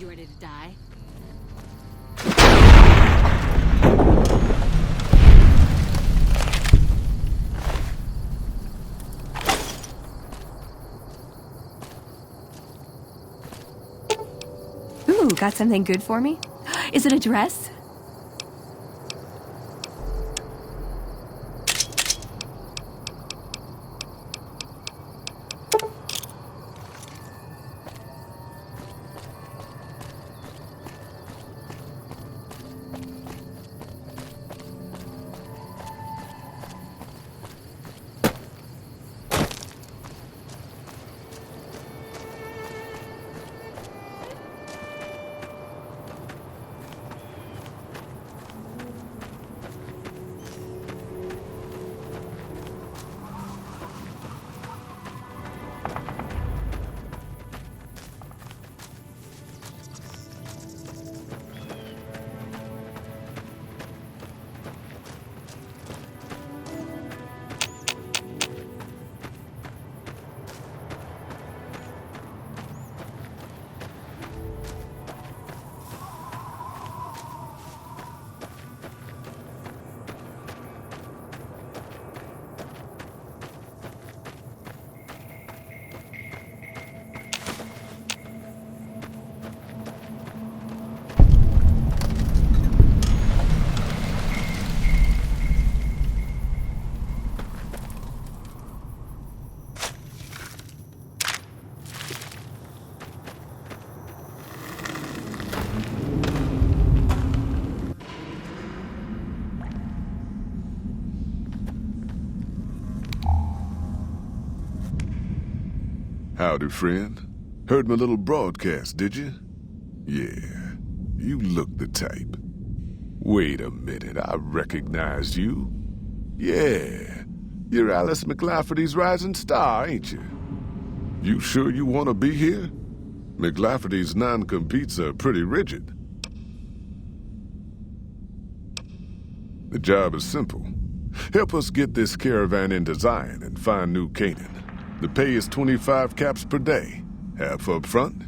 You ready to die? Ooh, got something good for me? Is it a dress? Howdy, friend. Heard my little broadcast, did you? Yeah, you look the type. Wait a minute, I recognized you. Yeah, you're Alice McLafferty's rising star, ain't you? You sure you want to be here? McLafferty's non-competes are pretty rigid. The job is simple. Help us get this caravan into Zion and find New Canaan. The pay is 25 caps per day, half up front,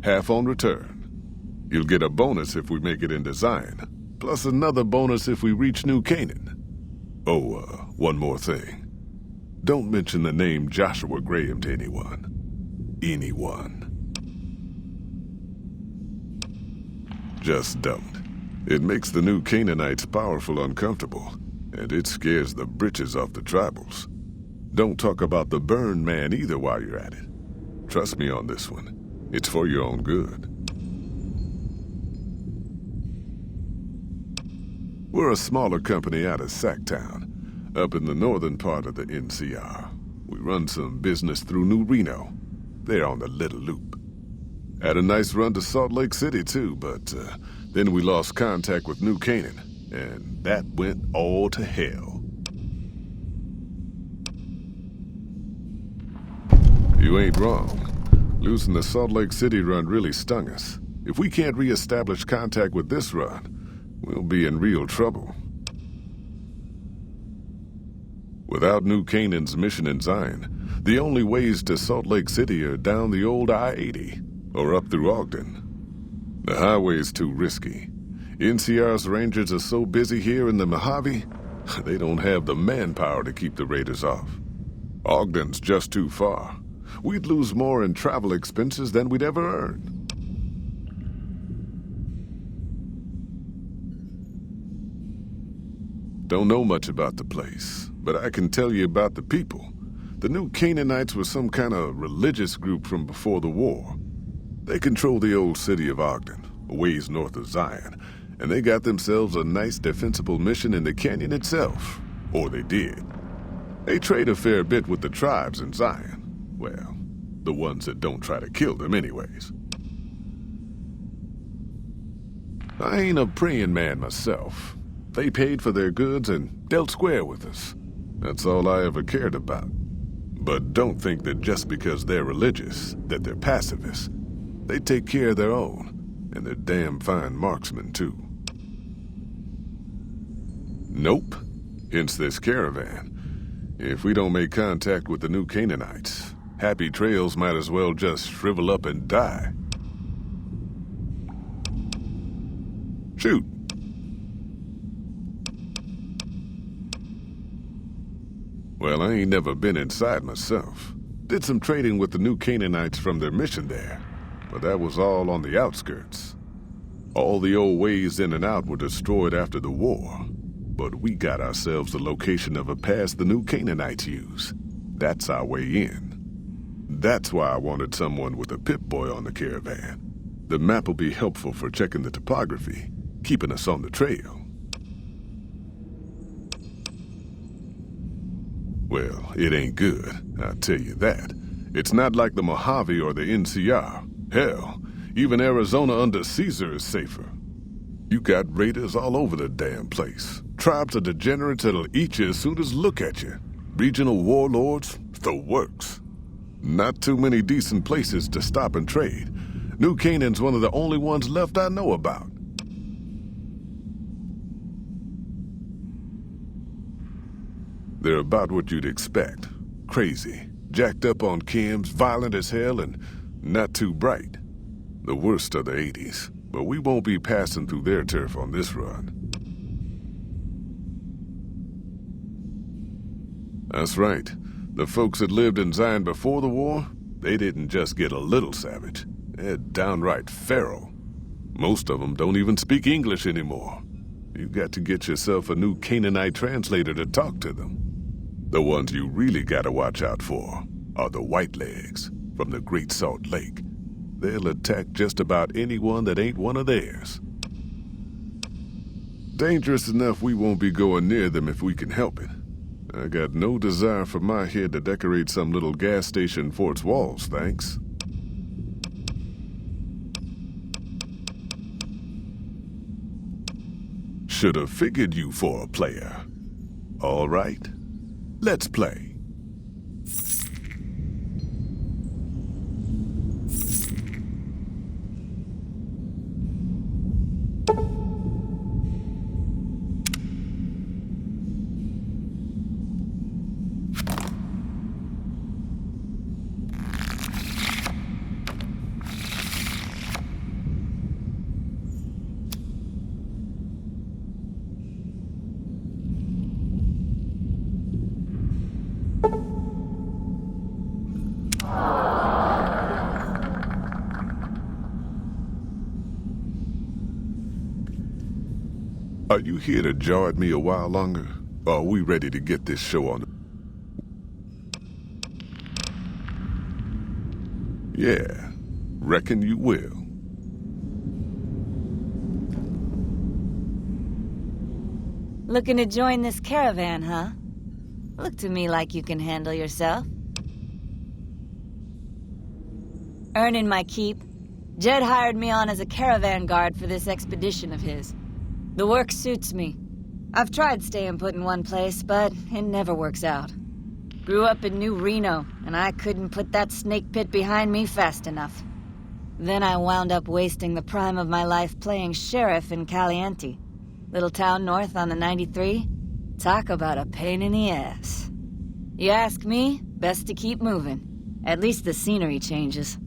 half on return. You'll get a bonus if we make it into Zion, plus another bonus if we reach New Canaan. Oh, one more thing. Don't mention the name Joshua Graham to anyone. Anyone. Just don't. It makes the New Canaanites powerful uncomfortable, and it scares the britches off the tribals. Don't talk about the burn man either while you're at it. Trust me on this one. It's for your own good. We're a smaller company out of Sacktown, up in the northern part of the NCR. We run some business through New Reno. They're on the Little Loop. Had a nice run to Salt Lake City too, but then we lost contact with New Canaan, and that went all to hell. You ain't wrong. Losing the Salt Lake City run really stung us. If we can't re-establish contact with this run, we'll be in real trouble. Without New Canaan's mission in Zion, the only ways to Salt Lake City are down the old I-80, or up through Ogden. The highway's too risky. NCR's rangers are so busy here in the Mojave, they don't have the manpower to keep the raiders off. Ogden's just too far. We'd lose more in travel expenses than we'd ever earn. Don't know much about the place, but I can tell you about the people. The New Canaanites were some kind of religious group from before the war. They control the old city of Ogden, a ways north of Zion, and they got themselves a nice defensible mission in the canyon itself. Or they did. They trade a fair bit with the tribes in Zion. Well, the ones that don't try to kill them anyways. I ain't a praying man myself. They paid for their goods and dealt square with us. That's all I ever cared about. But don't think that just because they're religious, that they're pacifists. They take care of their own, and they're damn fine marksmen too. Nope. Hence this caravan. If we don't make contact with the New Canaanites, Happy Trails might as well just shrivel up and die. Shoot. Well, I ain't never been inside myself. Did some trading with the new Canaanites from their mission there, but that was all on the outskirts. All the old ways in and out were destroyed after the war, but we got ourselves the location of a pass the new Canaanites use. That's our way in. That's why I wanted someone with a Pip-Boy on the caravan. The map will be helpful for checking the topography, keeping us on the trail. Well, it ain't good, I'll tell you that. It's not like the Mojave or the NCR. Hell, even Arizona under Caesar is safer. You got raiders all over the damn place. Tribes of degenerates that'll eat you as soon as look at you. Regional warlords, the works. Not too many decent places to stop and trade. New Canaan's one of the only ones left I know about. They're about what you'd expect. Crazy, jacked up on chems, violent as hell, and not too bright. The worst of the 80s, but we won't be passing through their turf on this run. That's right. The folks that lived in Zion before the war, they didn't just get a little savage. They're downright feral. Most of them don't even speak English anymore. You got to get yourself a new Canaanite translator to talk to them. The ones you really gotta watch out for are the Whitelegs from the Great Salt Lake. They'll attack just about anyone that ain't one of theirs. Dangerous enough we won't be going near them if we can help it. I got no desire for my head to decorate some little gas station fort's walls, thanks. Should have figured you for a player. All right, let's play. Are you here to jaw at me a while longer? Or are we ready to get this show on? Yeah, reckon you will. Looking to join this caravan, huh? Look to me like you can handle yourself. Earning my keep, Jed hired me on as a caravan guard for this expedition of his. The work suits me. I've tried staying put in one place, but it never works out. Grew up in New Reno, and I couldn't put that snake pit behind me fast enough. Then I wound up wasting the prime of my life playing sheriff in Caliente. Little town north on the 93. Talk about a pain in the ass. You ask me, best to keep moving. At least the scenery changes.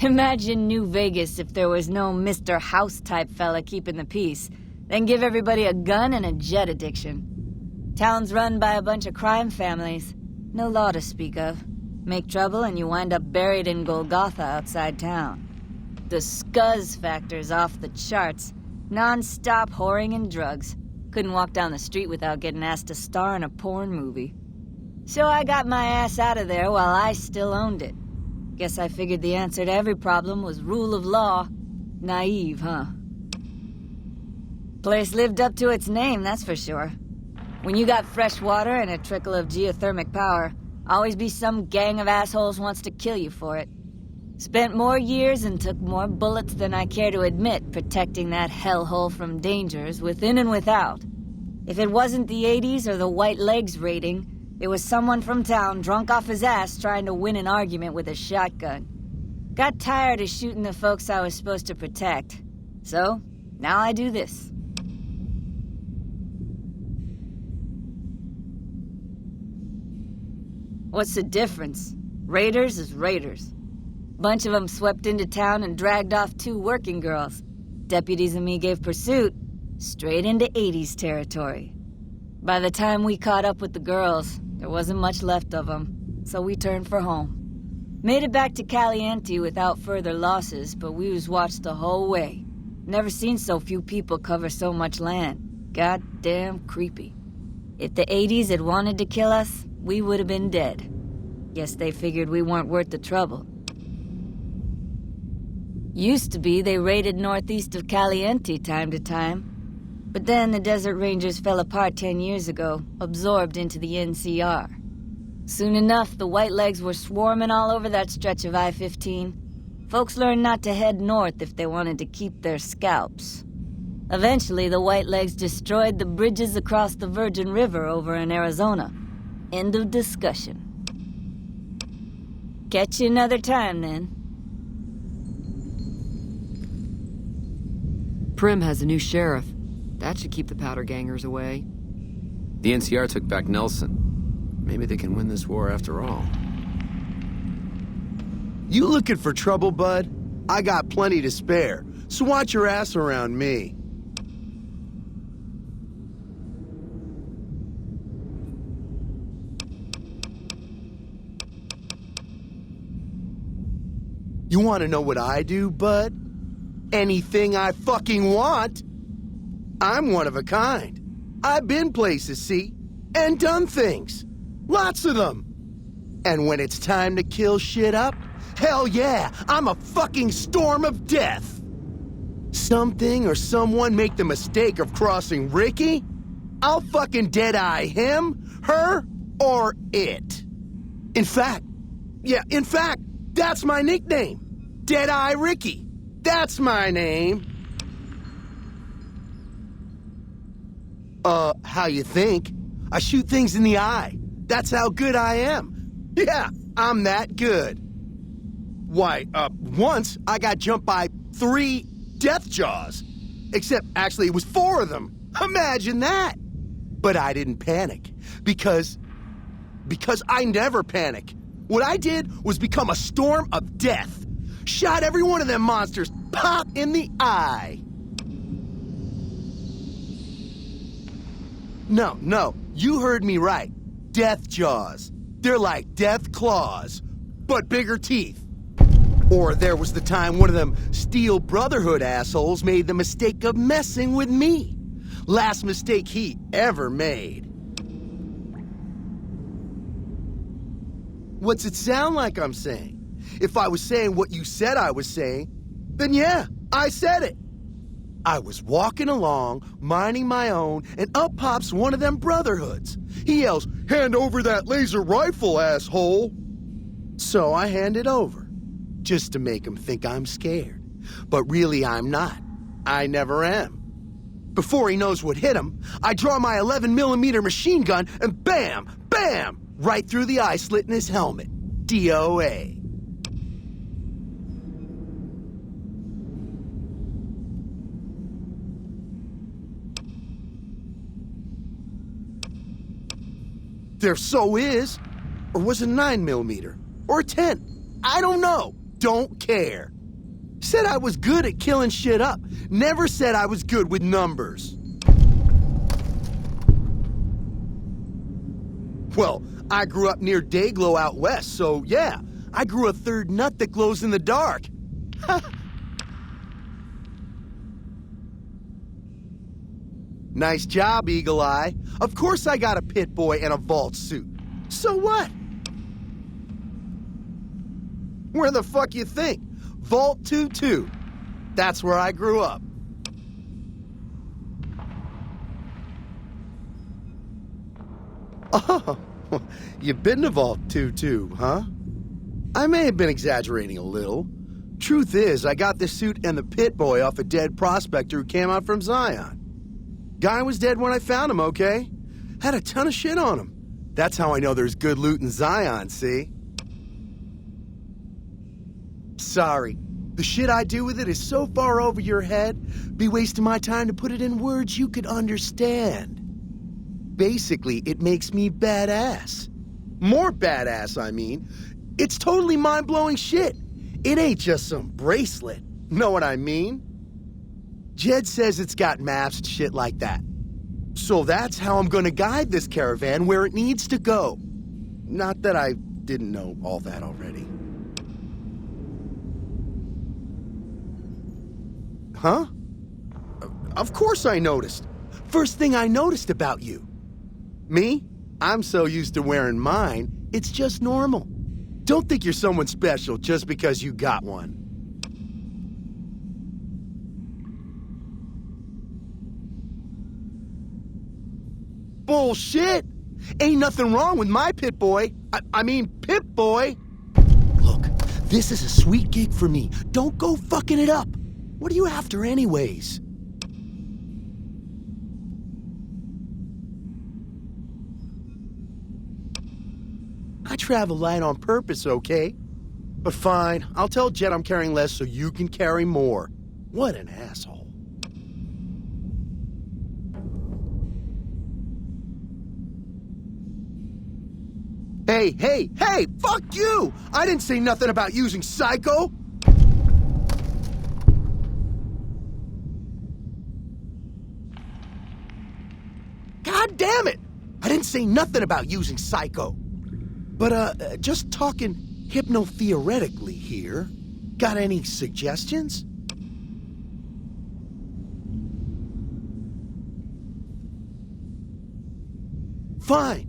Imagine New Vegas if there was no Mr. House-type fella keeping the peace, then give everybody a gun and a jet addiction. Town's run by a bunch of crime families. No law to speak of. Make trouble and you wind up buried in Golgotha outside town. The scuzz factor's off the charts. Non-stop whoring and drugs. Couldn't walk down the street without getting asked to star in a porn movie. So I got my ass out of there while I still owned it. Guess I figured the answer to every problem was rule of law. Naive, huh? Place lived up to its name, that's for sure. When you got fresh water and a trickle of geothermic power, always be some gang of assholes wants to kill you for it. Spent more years and took more bullets than I care to admit protecting that hellhole from dangers within and without. If it wasn't the 80s or the White Legs raiding, it was someone from town drunk off his ass trying to win an argument with a shotgun. Got tired of shooting the folks I was supposed to protect. So, now I do this. What's the difference? Raiders is raiders. Bunch of them swept into town and dragged off 2 working girls. Deputies and me gave pursuit, straight into 80s territory. By the time we caught up with the girls, there wasn't much left of them, so we turned for home. Made it back to Caliente without further losses, but we was watched the whole way. Never seen so few people cover so much land. Goddamn creepy. If the 80s had wanted to kill us, we would have been dead. Guess they figured we weren't worth the trouble. Used to be they raided northeast of Caliente time to time. But then the Desert Rangers fell apart 10 years ago, absorbed into the NCR. Soon enough, the Whitelegs were swarming all over that stretch of I-15. Folks learned not to head north if they wanted to keep their scalps. Eventually, the Whitelegs destroyed the bridges across the Virgin River over in Arizona. End of discussion. Catch you another time, then. Prim has a new sheriff. That should keep the powder gangers away. The NCR took back Nelson. Maybe they can win this war after all. You looking for trouble, bud? I got plenty to spare, so watch your ass around me. You want to know what I do, bud? Anything I fucking want. I'm one of a kind. I've been places, see, and done things. Lots of them. And when it's time to kill shit up, hell yeah, I'm a fucking storm of death. Something or someone make the mistake of crossing Ricky, I'll fucking dead-eye him, her, or it. In fact, that's my nickname. Dead-Eye Ricky. That's my name. How you think? I shoot things in the eye. That's how good I am. Yeah, I'm that good. Why, once I got jumped by 3 death jaws. Except, actually, it was 4 of them. Imagine that! But I didn't panic. Because I never panic. What I did was become a storm of death. Shot every one of them monsters pop in the eye. No, you heard me right. Death jaws. They're like death claws, but bigger teeth. Or there was the time one of them Steel Brotherhood assholes made the mistake of messing with me. Last mistake he ever made. What's it sound like I'm saying? If I was saying what you said I was saying, then yeah, I said it. I was walking along, minding my own, and up pops one of them Brotherhoods. He yells, "Hand over that laser rifle, asshole!" So I hand it over, just to make him think I'm scared. But really I'm not. I never am. Before he knows what hit him, I draw my 11mm machine gun and bam, bam, right through the eye slit in his helmet. DOA. There so is. Or was it 9mm? Or 10? I don't know. Don't care. Said I was good at killing shit up. Never said I was good with numbers. Well, I grew up near Dayglow out west, so yeah, I grew a third nut that glows in the dark. Nice job, Eagle Eye. Of course I got a pit boy and a vault suit. So what? Where the fuck you think? Vault 2-2. That's where I grew up. Oh, you've been to Vault 2-2, huh? I may have been exaggerating a little. Truth is, I got this suit and the pit boy off a dead prospector who came out from Zion. Guy was dead when I found him, okay? Had a ton of shit on him. That's how I know there's good loot in Zion, see? Sorry. The shit I do with it is so far over your head, be wasting my time to put it in words you could understand. Basically, it makes me badass. More badass, I mean. It's totally mind-blowing shit. It ain't just some bracelet. Know what I mean? Jed says it's got maps and shit like that. So that's how I'm gonna guide this caravan where it needs to go. Not that I didn't know all that already. Huh? Of course I noticed. First thing I noticed about you. Me? I'm so used to wearing mine, it's just normal. Don't think you're someone special just because you got one. Bullshit! Ain't nothing wrong with my pit boy. I mean, Pip Boy. Look, this is a sweet gig for me. Don't go fucking it up. What are you after anyways? I travel light on purpose, okay? But fine, I'll tell Jed I'm carrying less so you can carry more. What an asshole. Hey, fuck you! I didn't say nothing about using Psycho! God damn it! I didn't say nothing about using Psycho. But, just talking hypno-theoretically here. Got any suggestions? Fine.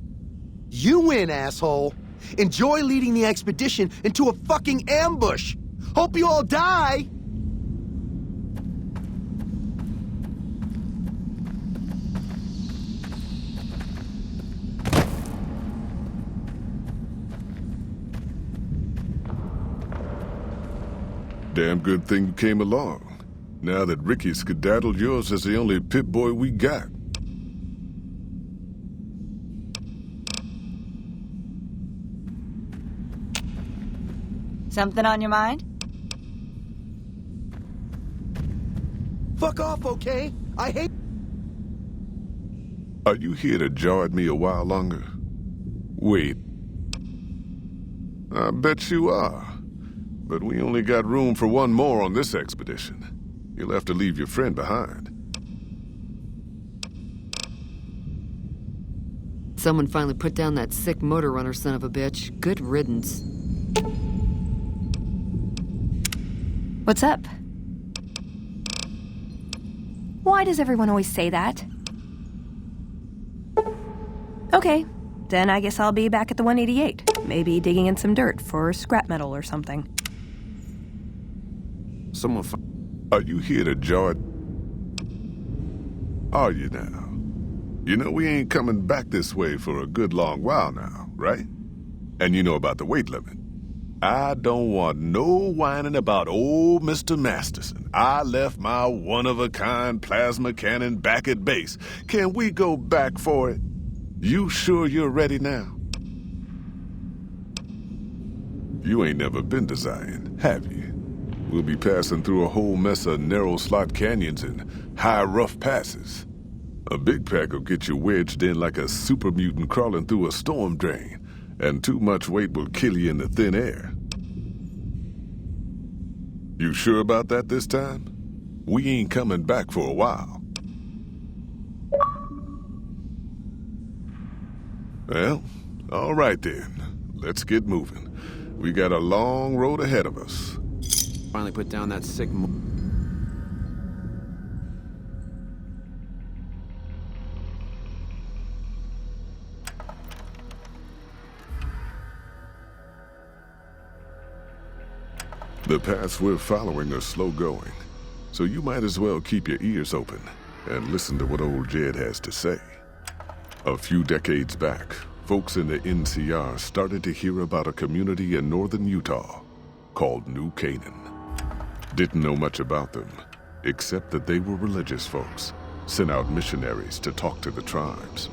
You win, asshole. Enjoy leading the expedition into a fucking ambush. Hope you all die. Damn good thing you came along. Now that Ricky skedaddled, yours is the only pit boy we got. Something on your mind? Fuck off, okay? I hate... Are you here to jaw at me a while longer? Wait. I bet you are. But we only got room for one more on this expedition. You'll have to leave your friend behind. Someone finally put down that sick motor runner son of a bitch. Good riddance. What's up? Why does everyone always say that? Okay, then I guess I'll be back at the 188. Maybe digging in some dirt for scrap metal or something. Are you here to jaw it? Are you now? You know we ain't coming back this way for a good long while now, right? And you know about the weight limit. I don't want no whining about old Mr. Masterson. I left my one-of-a-kind plasma cannon back at base. Can we go back for it? You sure you're ready now? You ain't never been to Zion, have you? We'll be passing through a whole mess of narrow slot canyons and high rough passes. A big pack will get you wedged in like a super mutant crawling through a storm drain. And too much weight will kill you in the thin air. You sure about that this time? We ain't coming back for a while. Well, all right then. Let's get moving. We got a long road ahead of us. Finally put down that sick The paths we're following are slow going, so you might as well keep your ears open and listen to what old Jed has to say. A few decades back, folks in the NCR started to hear about a community in northern Utah called New Canaan. Didn't know much about them, except that they were religious folks, sent out missionaries to talk to the tribes.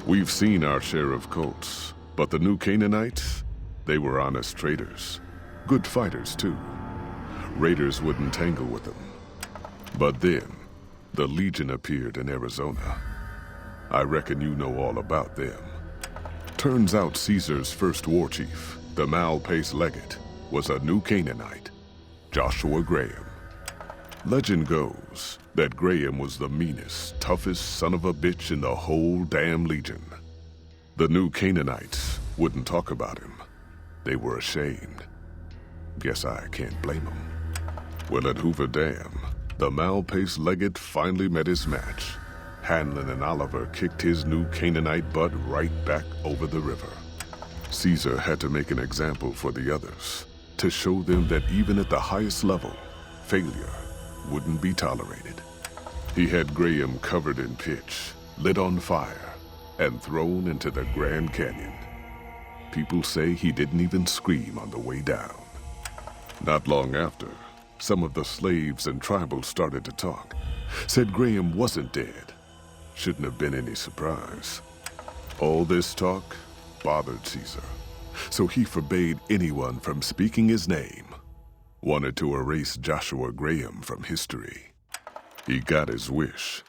We've seen our share of cults, but the New Canaanites, they were honest traders. Good fighters, too. Raiders wouldn't tangle with them. But then, the Legion appeared in Arizona. I reckon you know all about them. Turns out Caesar's first war chief, the Malpace Legate, was a New Canaanite. Joshua Graham. Legend goes that Graham was the meanest, toughest son of a bitch in the whole damn Legion. The new Canaanites wouldn't talk about him. They were ashamed. Guess I can't blame them. Well, at Hoover Dam, the mal-paced Leggett finally met his match. Hanlon and Oliver kicked his new Canaanite butt right back over the river. Caesar had to make an example for the others, to show them that even at the highest level, failure wouldn't be tolerated. He had Graham covered in pitch, lit on fire, and thrown into the Grand Canyon. People say he didn't even scream on the way down. Not long after, some of the slaves and tribals started to talk. Said Graham wasn't dead. Shouldn't have been any surprise. All this talk bothered Caesar, so he forbade anyone from speaking his name. Wanted to erase Joshua Graham from history. He got his wish.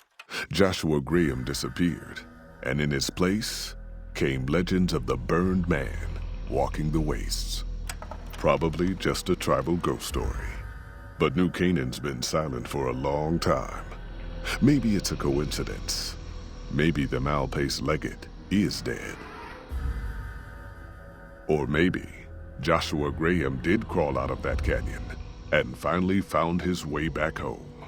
Joshua Graham disappeared, and in his place came legends of the burned man walking the wastes. Probably just a tribal ghost story. But New Canaan's been silent for a long time. Maybe it's a coincidence. Maybe the mal-paced Leggett is dead. Or maybe Joshua Graham did crawl out of that canyon and finally found his way back home.